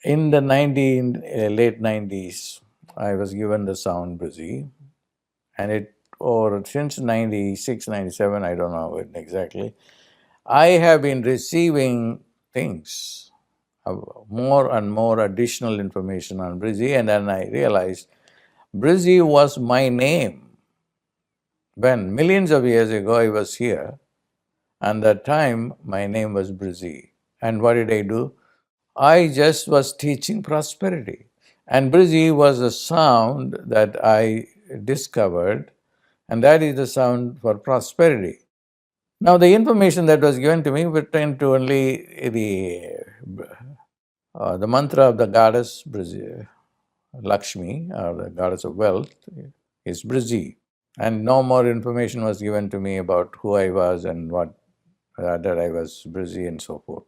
In the late 90s, I was given the sound Brzee, and or since 96, 97, I don't know it exactly, I have been receiving things, more and more additional information on Brzee, and then I realized Brzee was my name. When millions of years ago I was here, and that time my name was Brzee. And what did I do? I just was teaching prosperity. And Brzee was a sound that I discovered, and that is the sound for prosperity. Now, the information that was given to me pertained to only the mantra of the goddess Brzee, Lakshmi, or the goddess of wealth, is Brzee. And no more information was given to me about who I was and what, that I was Brzee and so forth.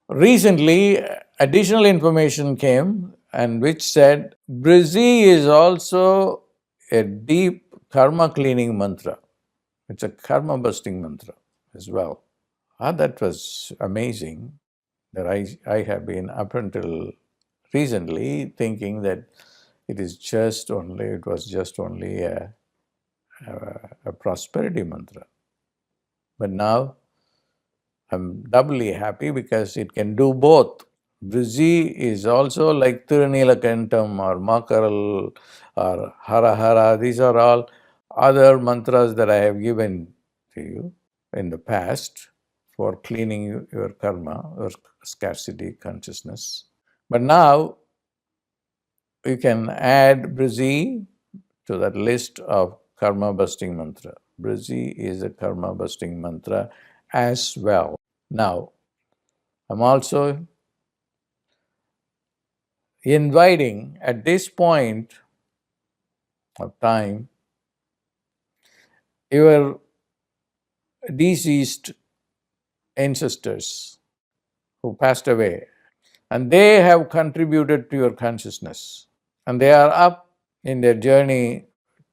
Recently, additional information came and which said Brzee is also a deep karma cleaning mantra. It's a karma busting mantra as well. That was amazing that I have been up until recently thinking that it was just only a prosperity mantra. But now I'm doubly happy because it can do both. Brzee is also like Tirunelakantam or Makaral or Hara Hara. These are all other mantras that I have given to you in the past for cleaning your karma or scarcity consciousness. But now you can add Brzee to that list of karma busting mantra. Brzee is a karma busting mantra as well. Now, I'm also inviting at this point of time your deceased ancestors who passed away, and they have contributed to your consciousness, and they are up in their journey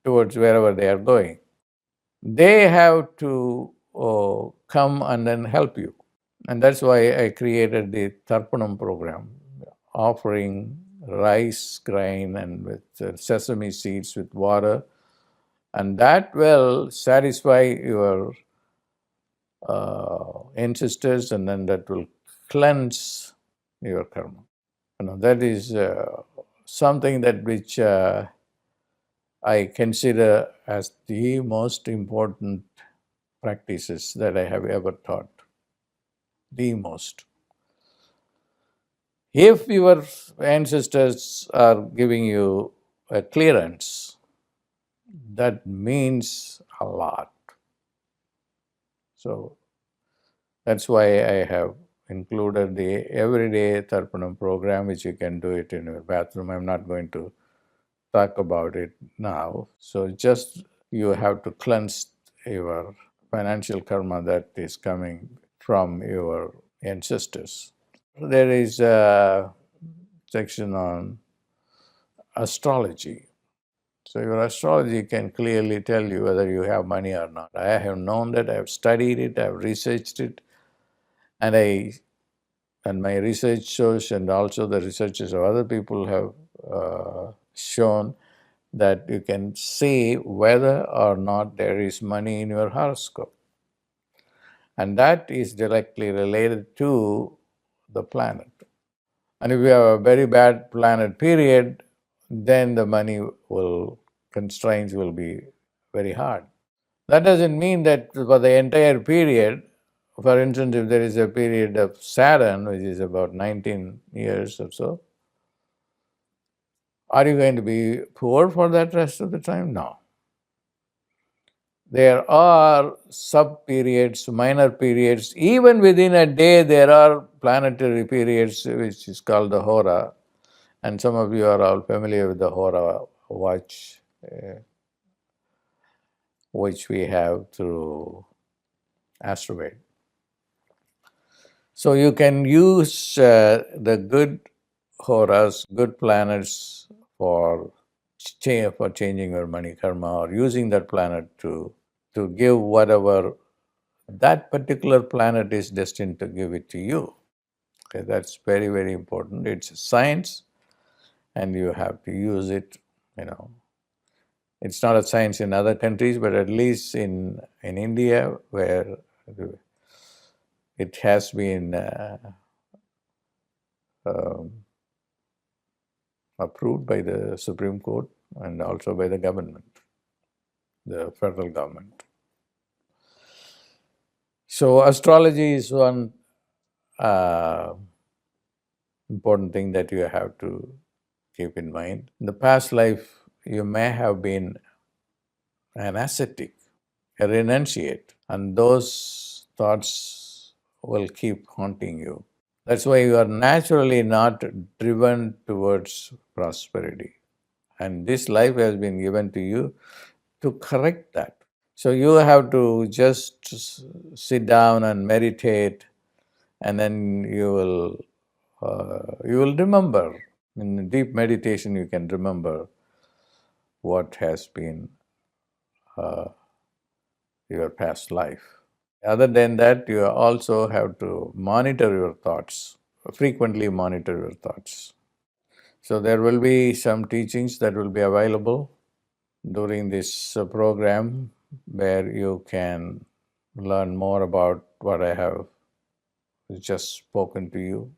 towards wherever they are going. They have to come and then help you. And that's why I created the Tharpanam program, offering rice grain and with sesame seeds with water, and that will satisfy your ancestors, and then that will cleanse your karma. That is something that which I consider as the most important practices that I have ever taught. The most. If your ancestors are giving you a clearance, that means a lot. So that's why I have included the everyday Tharpanam program, which you can do it in your bathroom. I'm not going to talk about it now. So just you have to cleanse your financial karma that is coming from your ancestors. There is a section on astrology. So your astrology can clearly tell you whether you have money or not. I have known that, I have studied it, I have researched it, and my research shows, and also the researches of other people have shown that you can see whether or not there is money in your horoscope. And that is directly related to the planet. And if you have a very bad planet period, then the money constraints will be very hard. That doesn't mean that for the entire period, for instance, if there is a period of Saturn, which is about 19 years or so, are you going to be poor for that rest of the time? No. There are sub-periods, minor periods. Even within a day, there are planetary periods, which is called the Hora. And some of you are all familiar with the Hora watch, which we have through Astrology. So you can use the good horas, good planets for changing your money karma, or using that planet to give whatever that particular planet is destined to give it to you. Okay, that's very, very important. It's a science and you have to use it, you know. It's not a science in other countries, but at least in India, where it has been um, approved by the Supreme Court and also by the government, the federal government. So astrology is one uh, important thing that you have to keep in mind. In the past life, you may have been an ascetic, a renunciate, and those thoughts will keep haunting you. That's why you are naturally not driven towards prosperity. And this life has been given to you to correct that. So you have to just sit down and meditate, and then you will remember. In deep meditation, you can remember what has been uh, your past life. Other than that, you also have to monitor your thoughts, frequently monitor your thoughts. So there will be some teachings that will be available during this program where you can learn more about what I have just spoken to you.